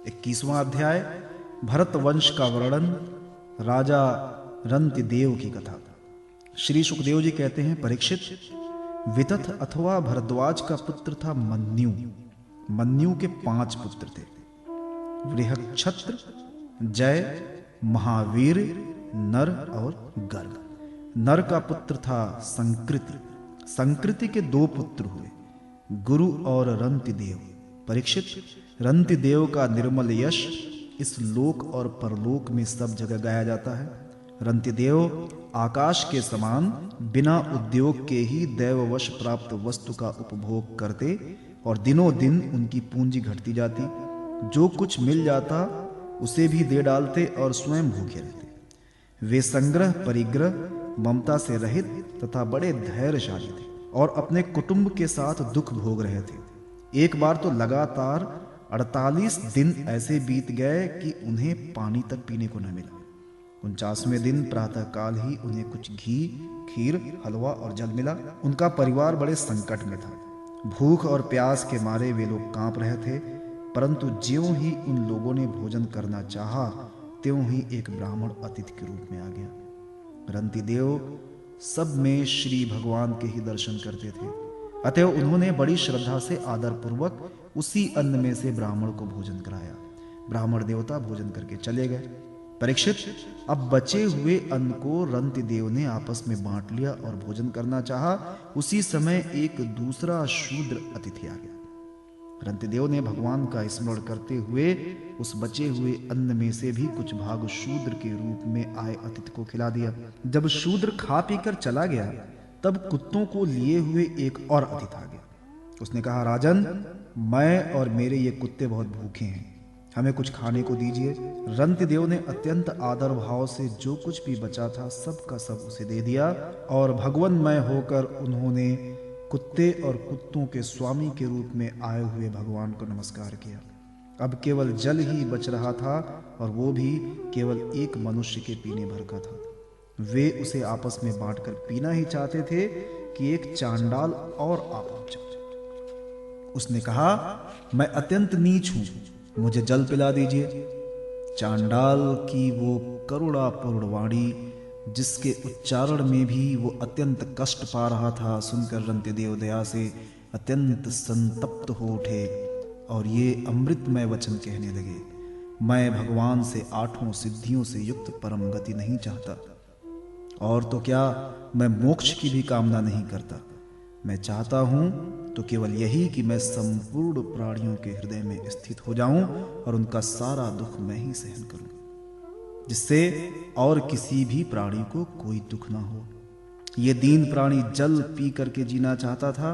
21वां अध्याय भरत वंश का वर्णन, राजा रंतिदेव की कथा। श्री सुखदेव जी कहते हैं, परीक्षित, वितथ अथवा भरद्वाज का पुत्र था मन्यु। मन्यु के 5 पुत्र थे, बृहक्षत्र, जय, महावीर, नर और गर्ग। नर का पुत्र था संकृति। संकृति के 2 पुत्र हुए, गुरु और रंतिदेव। परीक्षित, रंतिदेव का निर्मल यश इस लोक और परलोक में सब जगह गाया जाता है। रंतिदेव आकाश के समान बिना उद्योग के ही दैववश प्राप्त वस्तु का उपभोग करते और दिनों दिन उनकी पूंजी घटती जाती। जो कुछ मिल जाता उसे भी दे डालते और स्वयं भूखे रहते। वे संग्रह परिग्रह ममता से रहित तथा बड़े धैर्यशाली थे और अपने कुटुंब के साथ दुख भोग रहे थे। एक बार तो लगातार 48 दिन ऐसे बीत गए कि उन्हें पानी तक पीने को न मिला। 49वें दिन प्रातः काल ही उन्हें कुछ घी, खीर, हलवा और जल मिला। उनका परिवार बड़े संकट में था। भूख और प्यास के मारे वे लोग कांप रहे थे। परंतु ज्यों ही उन लोगों ने भोजन करना चाहा, त्यों ही एक ब्राह्मण अतिथि के रूप में आ गया। रंतिदेव सब में श्री भगवान के ही दर्शन करते थे, अतः उन्होंने बड़ी श्रद्धा से आदर पूर्वक उसी अन्न में से ब्राह्मण को भोजन कराया। ब्राह्मण देवता भोजन करके चले गए। परीक्षित, अब बचे हुए अन्न को रंतिदेव ने आपस में बांट लिया और भोजन करना चाहा। उसी समय एक दूसरा शूद्र अतिथि आ गया। रंतिदेव ने भगवान का स्मरण करते हुए उस बचे हुए अन्न में से भी कुछ भाग शूद्र के रूप में आए अतिथि को खिला दिया। जब शूद्र खा पीकर चला गया, तब कुत्तों को लिए हुए एक और अतिथि आ गया। उसने कहा, राजन, मैं और मेरे ये कुत्ते बहुत भूखे हैं, हमें कुछ खाने को दीजिए। रंतिदेव ने अत्यंत आदर भाव से जो कुछ भी बचा था सब का सब उसे दे दिया और भगवन्मय होकर उन्होंने कुत्ते और कुत्तों के स्वामी के रूप में आए हुए भगवान को नमस्कार किया। अब केवल जल ही बच रहा था और वो भी केवल एक मनुष्य के पीने भर का था। वे उसे आपस में बांटकर पीना ही चाहते थे कि एक चांडाल और आ पहुंचा। उसने कहा, मैं अत्यंत नीच हूं, मुझे जल पिला दीजिए। चांडाल की वो करुणापूर्ण वाणी, जिसके उच्चारण में भी वो अत्यंत कष्ट पा रहा था, सुनकर रंतिदेव दया से अत्यंत संतप्त हो उठे और ये अमृतमय वचन कहने लगे, मैं भगवान से 8 सिद्धियों से युक्त परम गति नहीं चाहता, और तो क्या, मैं मोक्ष की भी कामना नहीं करता। मैं चाहता हूं तो केवल यही कि मैं संपूर्ण प्राणियों के हृदय में स्थित हो जाऊं और उनका सारा दुख मैं ही सहन करूं, जिससे और किसी भी प्राणी को कोई दुख ना हो। ये दीन प्राणी जल पी करके जीना चाहता था।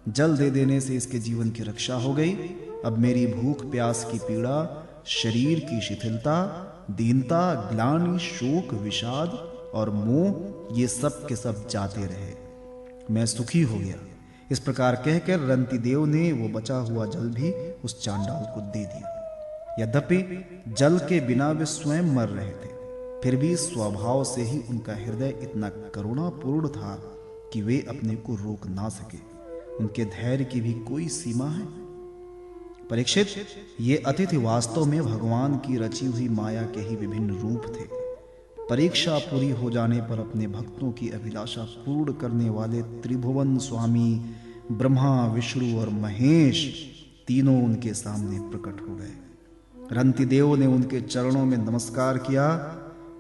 जल दे देने से इसके जीवन की रक्षा हो गई। अब मेरी भूख प्यास की पीड़ा, शरीर की शिथिलता, दीनता, ग्लानि, शोक, विषाद और मोह, ये सब के सब जाते रहे। मैं सुखी हो गया। इस प्रकार कहकर रंतिदेव ने वो बचा हुआ जल भी उस चांडाल को दे दिया। यद्यपि जल के बिना वे स्वयं मर रहे थे, फिर भी स्वभाव से ही उनका हृदय इतना करुणापूर्ण था कि वे अपने को रोक ना सके। उनके धैर्य की भी कोई सीमा है। परीक्षित, ये अतिथि वास्तव में भगवान की रची हुई माया के ही विभिन्न रूप थे। परीक्षा पूरी हो जाने पर अपने भक्तों की अभिलाषा पूर्ण करने वाले त्रिभुवन स्वामी ब्रह्मा, विष्णु और महेश तीनों उनके सामने प्रकट हो गए। रंतिदेव ने उनके चरणों में नमस्कार किया।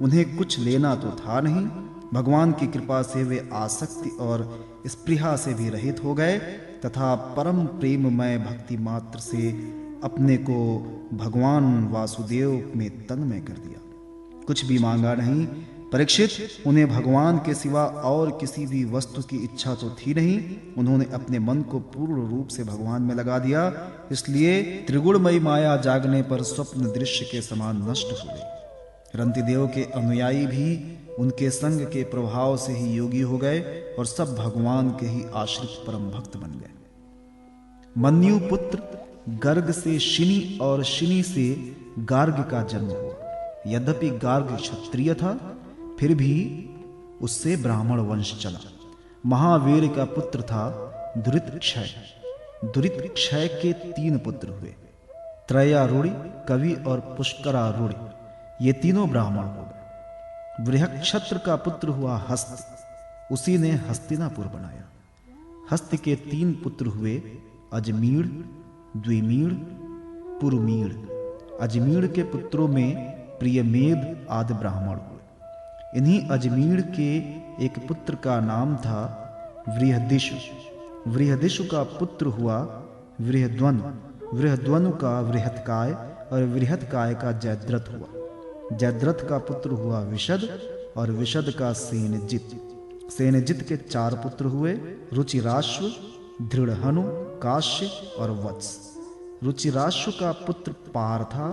उन्हें कुछ लेना तो था नहीं। भगवान की कृपा से वे आसक्ति और स्पृहा से भी रहित हो गए तथा परम प्रेममय भक्ति मात्र से अपने को भगवान वासुदेव में तन्मय कर दिया। कुछ भी मांगा नहीं। परीक्षित, उन्हें भगवान के सिवा और किसी भी वस्तु की इच्छा तो थी नहीं। उन्होंने अपने मन को पूर्ण रूप से भगवान में लगा दिया। इसलिए त्रिगुणमयी माया जागने पर स्वप्न दृश्य के समान नष्ट हो गई। रंतिदेव के अनुयायी भी उनके संग के प्रभाव से ही योगी हो गए और सब भगवान के ही आश्रित परम भक्त बन गए। मन्यु पुत्र गर्ग से शिनी और शिनी से गार्ग का जन्म हुआ। यद्यपि गार्ग क्षत्रिय था, फिर भी उससे ब्राह्मण वंश चला। महावीर का पुत्र था दुरितक्षय। दुरितक्षय के 3 पुत्र हुए, त्रयारूढ़, कवि और पुष्करारूढ़, ये तीनों ब्राह्मण हो गए। बृहक्षत्र का पुत्र हुआ हस्त, उसी ने हस्तिनापुर बनाया। हस्त के 3 पुत्र हुए, अजमीर, द्विमीर, पुरमीर। अजमीर के पुत्रों में प्रियमेद आदि ब्राह्मण हुए। इन्हीं अजमीर के एक पुत्र का नाम था बृहदिषु। बृहदिषु का पुत्र हुआ बृहद्वनु। बृहद्वनु का बृहत्काय और बृहत्काय का जयद्रथ हुआ। जयद्रथ का पुत्र हुआ विशद और विशद का सेनजित। सेनजित के 4 पुत्र हुए, रुचिराश्व, दृढ़हनु, काश्य और वत्स। रुचिराश्व का पुत्र पार था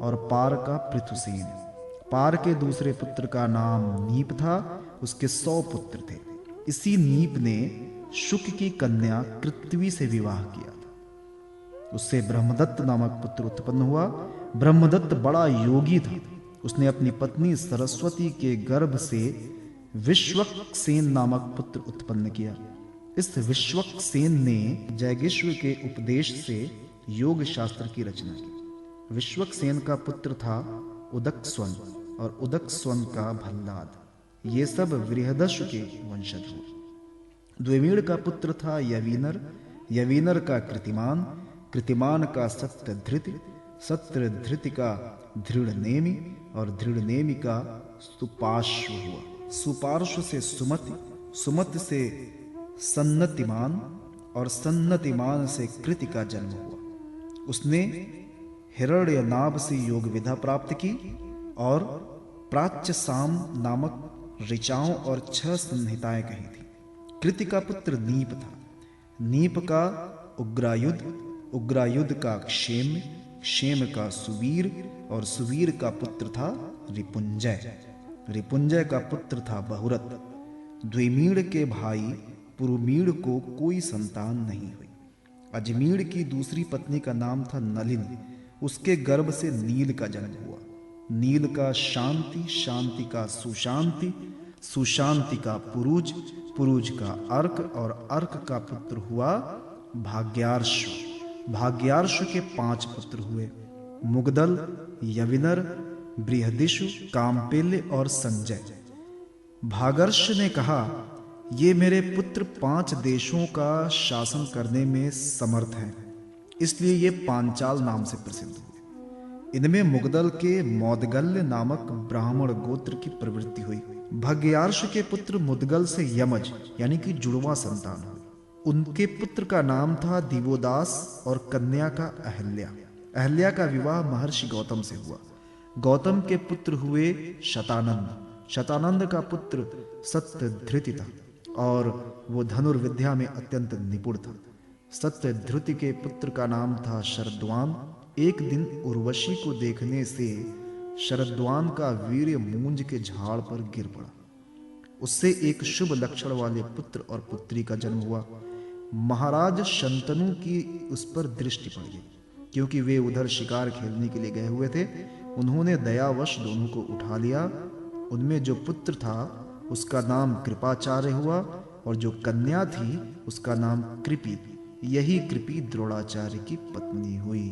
और पार का पृथुसेन। पार के दूसरे पुत्र का नाम नीप था, उसके 100 पुत्र थे। इसी नीप ने शुक की कन्या कृत्वी से विवाह किया था। उससे ब्रह्मदत्त नामक पुत्र उत्पन्न हुआ। ब्रह्मदत्त बड़ा योगी था। उसने अपनी पत्नी सरस्वती के गर्भ से विश्वक्सेन नामक पुत्र उत्पन्न किया। इस विश्वक्सेन ने जैगेश्वर के उपदेश से योग शास्त्र की रचना की। विश्वक्सेन का पुत्र था उदकस्वन और उदकस्वन का भल्लाद। ये सब बृहदस्व के वंशज हुए। द्विमीर का पुत्र था यवीनर, यवीनर का कृतिमान, कृतिमान का सत्यधृति, सत्यधृति का दृढ़नेमि और दृढ़नेमि का सुपार्श्व हुआ। सुपार्श्व से सुमति, सुमति से सन्नतिमान और सन्नतिमान से कृति का जन्म हुआ। उसने हिरण्यनाभ से योग विद्या प्राप्त की और प्राच्य साम नामक ऋचाओं और 6 संहिताएं कही थी। कृति का पुत्र नीप था। नीप का उग्रायुध, उग्रायुध का क्षेम, क्षेम का सुवीर और सुवीर का पुत्र था रिपुंजय। रिपुंजय का पुत्र था बहुरथ। द्विमीर के भाई पुरुमीर को कोई संतान नहीं हुई। अजमीर की दूसरी पत्नी का नाम था नलिनी। उसके गर्भ से नील का जन्म हुआ। नील का शांति, शांति का सुशांति, सुशांति का पुरुज, पुरुज का अर्क और अर्क का पुत्र हुआ भाग्यार्श्व। भाग्यार्श्व के 5 पुत्र हुए, मुगदल, यविनर, बृहदिषु, कामपेल्य और संजय। भागर्ष ने कहा, ये मेरे पुत्र 5 देशों का शासन करने में समर्थ हैं, इसलिए ये पांचाल नाम से प्रसिद्ध हुए। इनमें मुगदल के मौदगल्य नामक ब्राह्मण गोत्र की प्रवृत्ति हुई। भाग्यार्ष के पुत्र मुदगल से यमज यानी कि जुड़वा संतान हुई। उनके पुत्र का नाम था दिवोदास और कन्या का अहल्या। अहल्या का विवाह महर्षि गौतम से हुआ। गौतम के पुत्र हुए शतानंद। शतानंद का पुत्र सत्यधृति था और वो धनुर्विद्या में अत्यंत निपुण था। सत्यधृति के पुत्र का नाम था शरद्वान। एक दिन उर्वशी को देखने से शरद्वान का वीर्य मूंज के झाड़ पर गिर पड़ा। उससे एक शुभ लक्षण वाले पुत्र और पुत्री का जन्म हुआ। महाराज शंतनु की उस पर दृष्टि पड़ गई, क्योंकि वे उधर शिकार खेलने के लिए गए हुए थे। उन्होंने दयावश दोनों को उठा लिया। उनमें जो पुत्र था उसका नाम कृपाचार्य हुआ और जो कन्या थी उसका नाम कृपि। यही कृपि द्रोणाचार्य की पत्नी हुई।